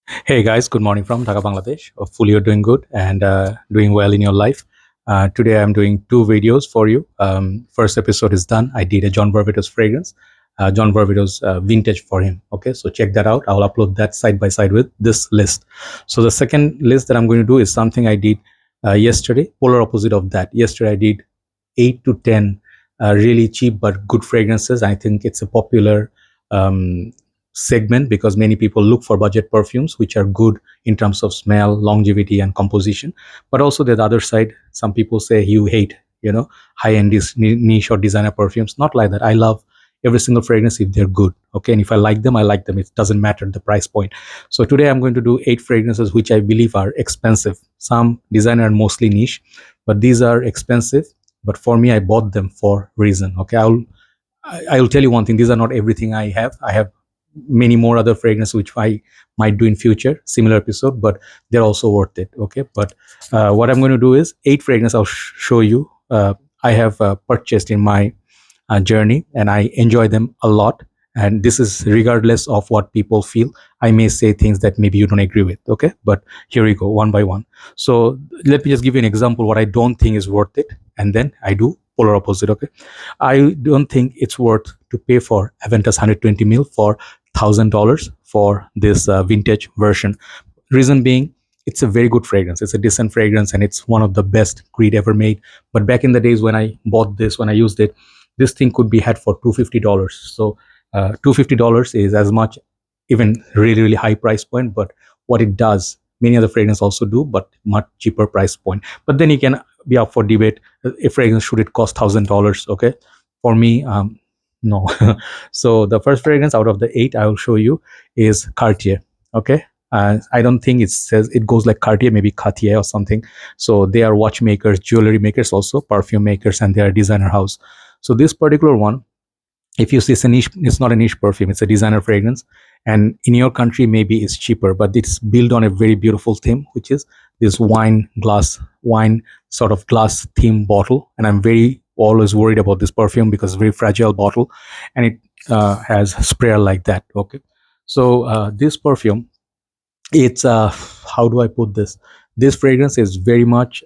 Hey guys, good morning from Dhaka, Bangladesh. Hopefully you're doing good and doing well in your life. Today I'm doing two videos for you. First episode is done. I did a John Varvatos fragrance, John Varvatos vintage for him. Okay, so check that out. I'll upload that side by side with this list. So the second list that I'm going to do is something I did yesterday, polar opposite of that. Yesterday I did 8 to 10 really cheap but good fragrances. I think it's a popular um, segment because many people look for budget perfumes which are good in terms of smell, longevity, and composition. But also the other side, some people say you hate, high-end niche or designer perfumes. Not like that. I love every single fragrance if they're good. Okay, and if I like them, I like them. It doesn't matter the price point. So today I'm going to do 8 fragrances which I believe are expensive. Some designer and mostly niche, but these are expensive. But for me, I bought them for reason. Okay, I'll tell you one thing. These are not everything I have. I have many more other fragrances which I might do in future, similar episode, but they're also worth it. Okay, but what I'm going to do is 8 fragrances I'll show you. I have purchased in my journey and I enjoy them a lot. And this is regardless of what people feel. I may say things that maybe you don't agree with. Okay, but here we go one by one. So let me just give you an example what I don't think is worth it, and then I do polar opposite. Okay, I don't think it's worth to pay for Aventus 120 mil for $1,000 for this vintage version. Reason being, it's a very good fragrance. It's a decent fragrance and it's one of the best Creed ever made. But back in the days when I bought this, when I used it, this thing could be had for $250. So $250 is as much, even really really high price point. But what it does, many other fragrances also do, but much cheaper price point. But then you can be up for debate. A fragrance, should it cost $1,000? Okay, for me, no. So the first fragrance out of the 8 I will show you is Cartier. Okay, I don't think it says it goes like Cartier, maybe Cartier or something. So they are watchmakers, jewelry makers, also perfume makers, and they are a designer house. So this particular one, if you see, it's a niche, it's not a niche perfume, it's a designer fragrance. And in your country maybe it's cheaper, but it's built on a very beautiful theme, which is this wine sort of glass theme bottle. And I'm very always worried about this perfume because it's a very fragile bottle, and it has sprayer like that. Okay, so this perfume, it's how do I put this, this fragrance is very much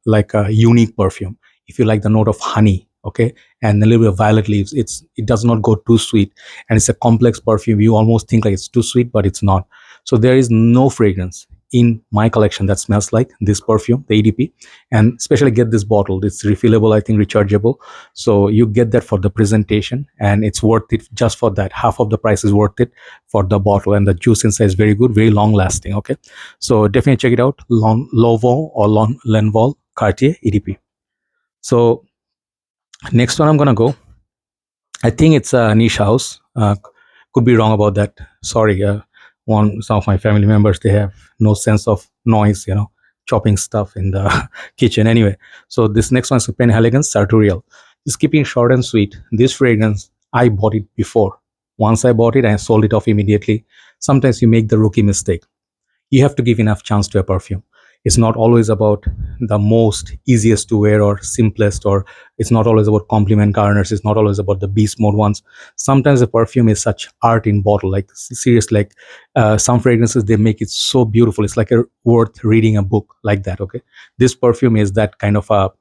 like a unique perfume. If you like the note of honey, okay, and a little bit of violet leaves, it does not go too sweet, and it's a complex perfume. You almost think like it's too sweet, but it's not. So there is no fragrance in my collection that smells like this perfume, the EDP. And especially get this bottle, it's refillable, I think rechargeable. So you get that for the presentation, and it's worth it just for that. Half of the price is worth it for the bottle, and the juice inside is very good, very long lasting. Okay, so definitely check it out. L'Envol Cartier EDP. So next one I'm gonna go, I think it's a niche house. Could be wrong about that. Sorry. Some of my family members, they have no sense of noise, chopping stuff in the kitchen. Anyway, so this next one is Penhaligon Sartorial. Just keeping short and sweet. This fragrance, I bought it before. Once I bought it, I sold it off immediately. Sometimes you make the rookie mistake. You have to give enough chance to a perfume. It's not always about the most easiest to wear or simplest, or it's not always about compliment garners. It's not always about the beast mode ones. Sometimes the perfume is such art in bottle, like serious, like some fragrances, they make it so beautiful. It's like a worth reading a book like that. Okay, this perfume is that kind of a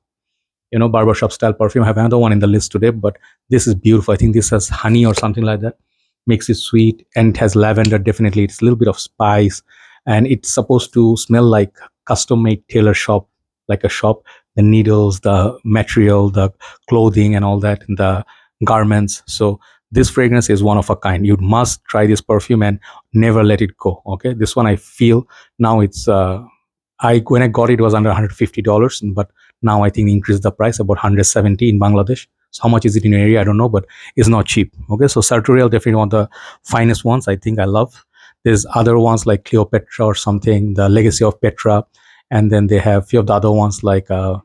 barbershop style perfume. I have another one in the list today, but this is beautiful. I think this has honey or something like that, makes it sweet, and it has lavender. Definitely, it's a little bit of spice, and it's supposed to smell like custom made tailor shop, like a shop. The needles, the material, the clothing, and all that, the garments. So this fragrance is one of a kind. You must try this perfume and never let it go. Okay, this one I feel now it's I when I got it was under $150, but now I think increased the price about 170 in Bangladesh. So how much is it in your area? I don't know, but it's not cheap. Okay, so Sartorial definitely one of the finest ones. I think I love. There's other ones like Cleopatra or something, the Legacy of Petra, and then they have a few of the other ones like the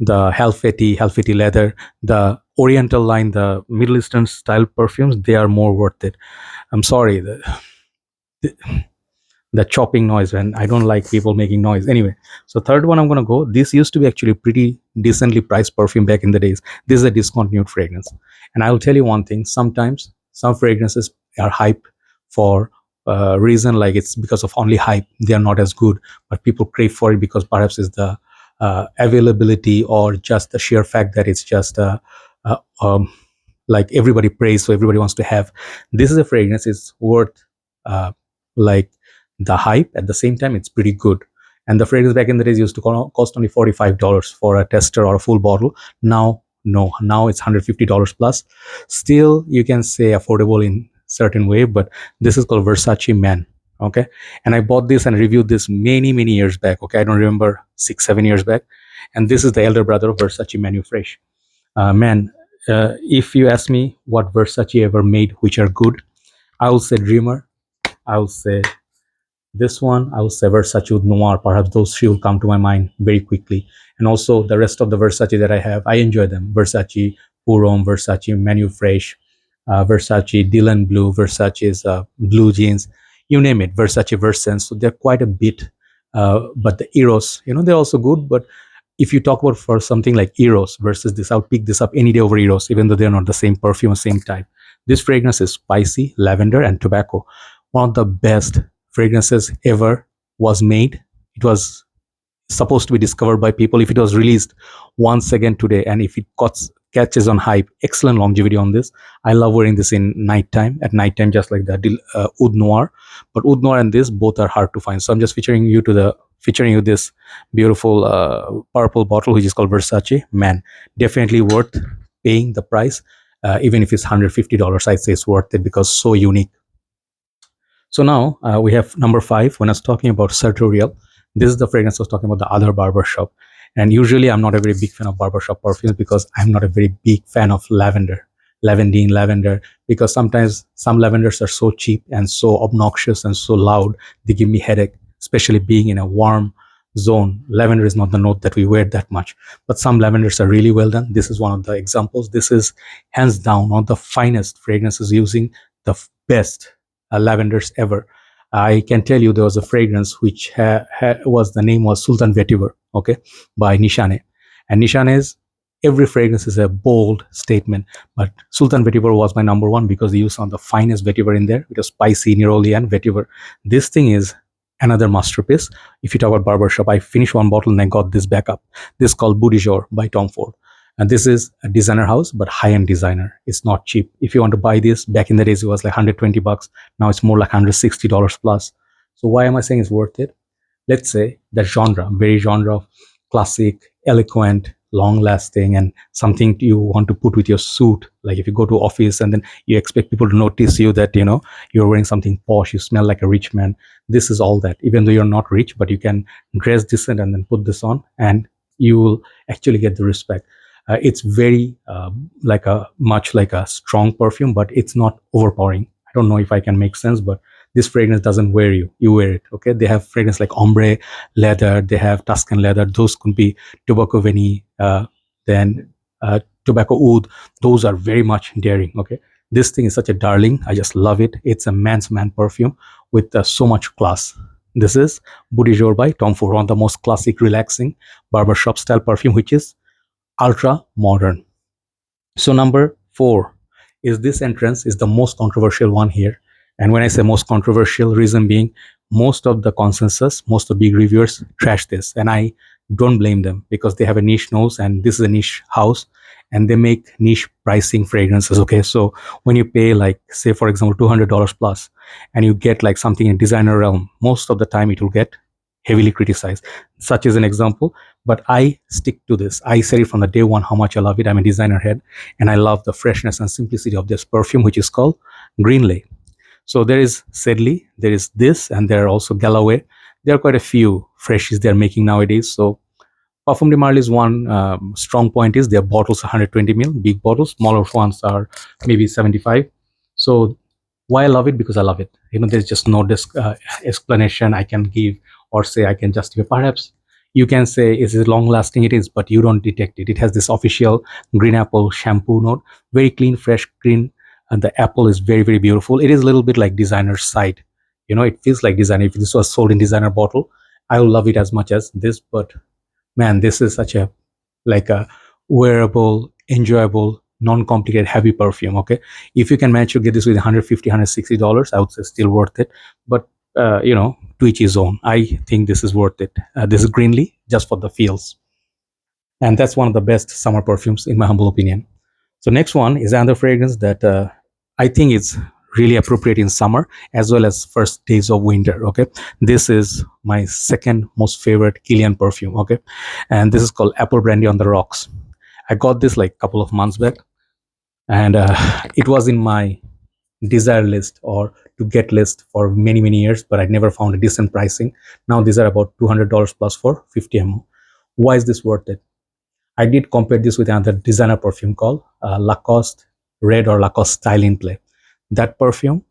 Helfeti leather, the Oriental line, the Middle Eastern style perfumes. They are more worth it. I'm sorry, the chopping noise, and I don't like people making noise. Anyway, so third one I'm gonna go. This used to be actually pretty decently priced perfume back in the days. This is a discontinued fragrance, and I will tell you one thing. Sometimes some fragrances are hype for reason, like it's because of only hype, they are not as good, but people crave for it because perhaps it's the availability or just the sheer fact that it's just uh, um, like everybody prays, so everybody wants to have. This is a fragrance, it's worth uh, like the hype. At the same time, it's pretty good. And the fragrance back in the days used to cost only $45 for a tester or a full bottle. Now, no, now it's $150 plus. Still, you can say affordable in certain way, but this is called Versace Man. Okay, and I bought this and reviewed this many years back. Okay, I don't remember, 6-7 years back. And this is the elder brother of Versace Manu Fresh. Man, if you ask me what Versace ever made which are good, I will say Dreamer, I will say this one, I will say Versace Oud Noir. Perhaps those three will come to my mind very quickly. And also the rest of the Versace that I have, I enjoy them. Versace Purom, Versace Manu Fresh, Versace Dylan Blue, Versace's Blue Jeans, you name it, Versace Versens. So they're quite a bit. But the Eros, they're also good. But if you talk about for something like Eros versus this, I'll pick this up any day over Eros, even though they're not the same perfume or same type. This fragrance is spicy, lavender, and tobacco. One of the best fragrances ever was made. It was supposed to be discovered by people. If it was released once again today, and if it catches on hype, excellent longevity on this. I love wearing this in nighttime, at nighttime, just like the Oud Noir. But Oud Noir and this both are hard to find. So I'm just featuring you this beautiful purple bottle, which is called Versace Man. Definitely worth paying the price. Even if it's $150, I'd say it's worth it because so unique. So now we have number 5. When I was talking about Sartorial, this is the fragrance I was talking about, the other barbershop. And usually I'm not a very big fan of barbershop perfumes because I'm not a very big fan of lavender, because sometimes some lavenders are so cheap and so obnoxious and so loud, they give me headache, especially being in a warm zone. Lavender is not the note that we wear that much, but some lavenders are really well done. This is one of the examples. This is hands down one of the finest fragrances using the best lavenders ever. I can tell you there was a fragrance which the name was Sultan Vetiver, okay, by Nishane. And Nishane's every fragrance is a bold statement, but Sultan Vetiver was my number one because they used some of the finest vetiver in there. It was spicy, neroli, and vetiver. This thing is another masterpiece. If you talk about barbershop, I finished one bottle and I got this back up. This is called Jour by Tom Ford. And this is a designer house, but high-end designer. It's not cheap. If you want to buy this, back in the days, it was like $120. Now it's more like $160 plus. So why am I saying it's worth it? Let's say the genre, very genre of classic, eloquent, long-lasting, and something you want to put with your suit. Like if you go to office and then you expect people to notice you that, you're wearing something posh, you smell like a rich man. This is all that. Even though you're not rich, but you can dress decent and then put this on and you will actually get the respect. It's very much like a strong perfume, but it's not overpowering. I don't know if I can make sense, but this fragrance doesn't wear you. You wear it, okay? They have fragrance like ombre leather. They have Tuscan leather. Those could be tobacco vanille, then tobacco oud. Those are very much daring, okay? This thing is such a darling. I just love it. It's a man's man perfume with so much class. This is Jour by Tom Ford, one of the most classic, relaxing barbershop style perfume, which is ultra modern. So number 4 is this entrance is the most controversial one here. And when I say most controversial, reason being most of the consensus, most of the big reviewers trash this, and I don't blame them because they have a niche nose and this is a niche house and they make niche pricing fragrances, okay? So when you pay like, say for example, $200 plus and you get like something in designer realm, most of the time it will get heavily criticized. Such is an example, but I stick to this. I said it from the day one how much I love it. I'm a designer head and I love the freshness and simplicity of this perfume, which is called Greenley. So there is Sedley, there is this, and there are also Galloway. There are quite a few freshies they're making nowadays. So Parfum de Marly's one strong point is their bottles are 120 ml, big bottles. Smaller ones are maybe 75. So why I love it? Because I love it. There's just no explanation I can give or say I can justify. Perhaps you can say is it long lasting? It is, but you don't detect it. It has this official green apple shampoo note, very clean, fresh green. And the apple is very beautiful. It is a little bit like designer side. It feels like designer. If this was sold in designer bottle, I will love it as much as this. But man, this is such a wearable, enjoyable, non-complicated heavy perfume. Okay, if you can manage to get this with 150 $160, I would say still worth it. But to each his own. I think this is worth it. This is Greenley, just for the feels, and that's one of the best summer perfumes in my humble opinion. So next one is another fragrance that I think is really appropriate in summer as well as first days of winter. Okay, this is my second most favorite Kilian perfume. Okay, and this is called Apple Brandy on the Rocks. I got this like a couple of months back, and it was in my desire list or to get list for many years, but I never found a decent pricing. Now these are about $200 plus for 50 ml. Why is this worth it? I did compare this with another designer perfume called Lacoste Red or Lacoste Style in Play. That perfume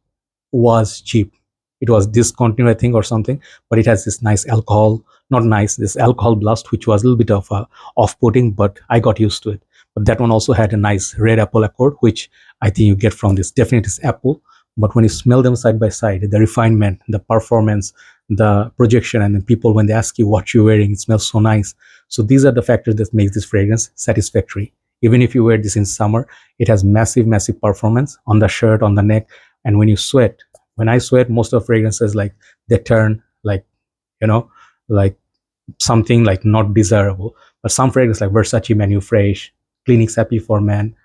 was cheap. It was discontinued, I think, or something, but it has this nice alcohol, not nice, this alcohol blast, which was a little bit of off-putting, but I got used to it. But that one also had a nice red apple accord, which I think you get from this. Definitely it's apple, but when you smell them side by side, the refinement, the performance, the projection, and then people, when they ask you what you're wearing, it smells so nice. So these are the factors that makes this fragrance satisfactory. Even if you wear this in summer, it has massive performance on the shirt, on the neck, and when you sweat. When I sweat, most of fragrances, like, they turn like, like something like not desirable. But some fragrances like Versace Man, Fresh, Clinique's Happy for Man,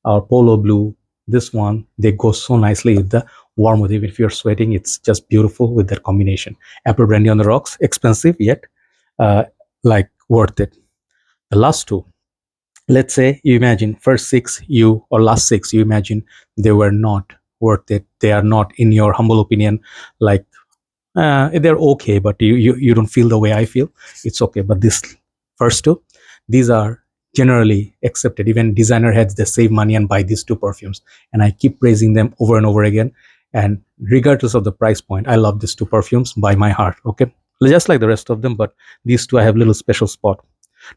or Polo Blue, this one, they go so nicely with the warm weather. Even if you're sweating, it's just beautiful with that combination. Apple Brandy on the Rocks, expensive yet like worth it. The last two, let's say you imagine first six, or last six, you imagine they were not worth it. They are not, in your humble opinion, like they're okay, but you don't feel the way I feel. It's okay. But this first two, these are generally accepted. Even designer heads, they save money and buy these two perfumes, and I keep praising them over and over again. And regardless of the price point, I love these two perfumes by my heart. Okay, just like the rest of them, but these two I have a little special spot.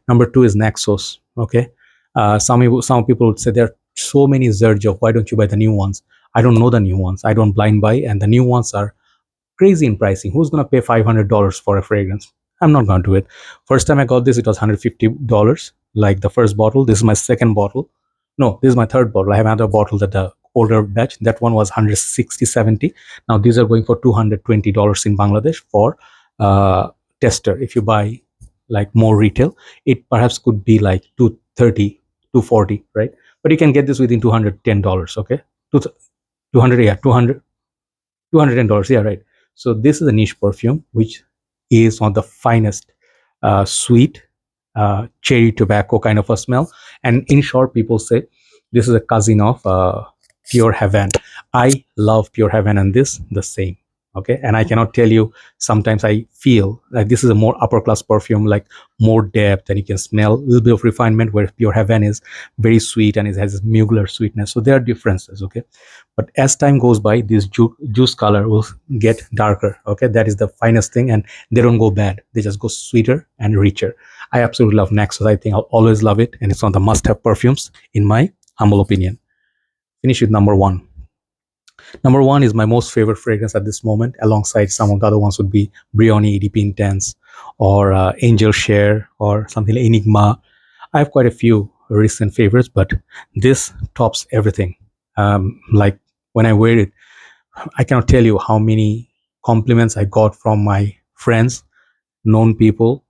Number two is Naxos. Okay, some people would say there are so many Xerjoff, why don't you buy the new ones? I don't know the new ones. I don't blind buy, and the new ones are crazy in pricing. Who's gonna pay $500 for a fragrance? I'm not gonna do it. First time I got this, it was $150. Like the first bottle. This is my second bottle. No, this is my third bottle. I have another bottle that the older batch. That one was 160, 70. Now these are going for $220 in Bangladesh for tester. If you buy like more retail, it perhaps could be like 230, 240, right? But you can get this within $210. Okay, 200, yeah, 200, $210. Yeah, right. So this is a niche perfume, which is one of the finest, sweet, cherry tobacco kind of a smell. And in short, people say this is a cousin of Pure Heaven. I love Pure Heaven, and this the same. Okay, and I cannot tell you, sometimes I feel like this is a more upper class perfume, like more depth, and you can smell a little bit of refinement, where Pure Heaven is very sweet and it has this mugler sweetness. So there are differences. Okay, but as time goes by, this juice color will get darker. Okay, that is the finest thing, and they don't go bad, they just go sweeter and richer. I absolutely love Naxos. I think I'll always love it, and it's one of the must-have perfumes in my humble opinion. Finish with number one. Number one is my most favorite fragrance at this moment. Alongside some of the other ones would be Brioni EDP Intense, or Angel Share, or something like Enigma. I have quite a few recent favorites, but this tops everything. Like when I wear it, I cannot tell you how many compliments I got from my friends, known people.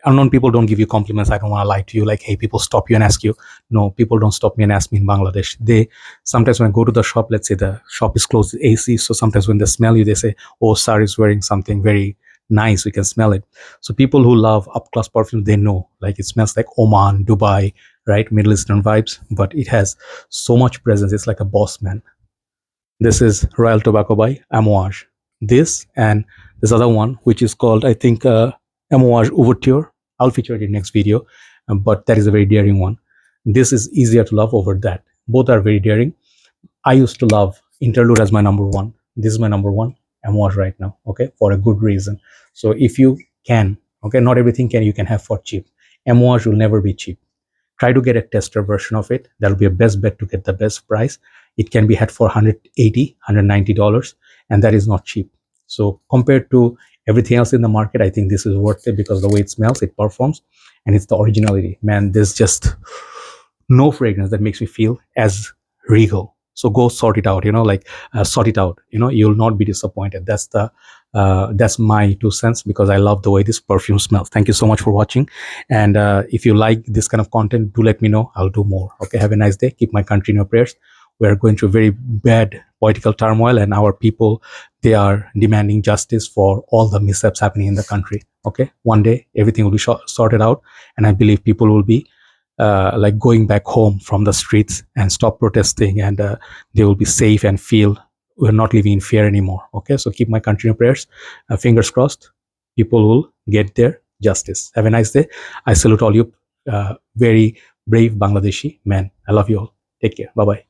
Unknown people don't give you compliments. I don't want to lie to you, like, hey, people stop you and ask you. No, people don't stop me and ask me in Bangladesh. They sometimes, when I go to the shop, let's say the shop is closed with AC, so sometimes when they smell you, they say, oh, Sar is wearing something very nice, we can smell it. So people who love up class perfumes, they know, like, it smells like Oman, Dubai, right, Middle Eastern vibes, but it has so much presence. It's like a boss man. This is Royal Tobacco by Amouage. This and this other one, which is called, I think, Amouage Overture. I'll feature it in next video, but that is a very daring one. This is easier to love over that. Both are very daring. I used to love Interlude as my number one. This is my number one Amouage right now, okay, for a good reason. So if you can, okay, not everything you can have for cheap. Amouage will never be cheap. Try to get a tester version of it. That'll be a best bet to get the best price. It can be had for $180, $190, and that is not cheap. So compared to everything else in the market, I think this is worth it because the way it smells, it performs, and it's the originality. Man, there's just no fragrance that makes me feel as regal. So go sort it out, sort it out. You'll not be disappointed. That's my 2 cents, because I love the way this perfume smells. Thank you so much for watching. And if you like this kind of content, do let me know. I'll do more. Okay, have a nice day. Keep my country in your prayers. We are going through very bad political turmoil, and our people, they are demanding justice for all the mishaps happening in the country. Okay, one day everything will be sorted out, and I believe people will be like going back home from the streets and stop protesting, and they will be safe and feel we're not living in fear anymore. Okay, so keep my country in your prayers. Fingers crossed, people will get their justice. Have a nice day. I salute all you very brave Bangladeshi men. I love you all. Take care. Bye bye.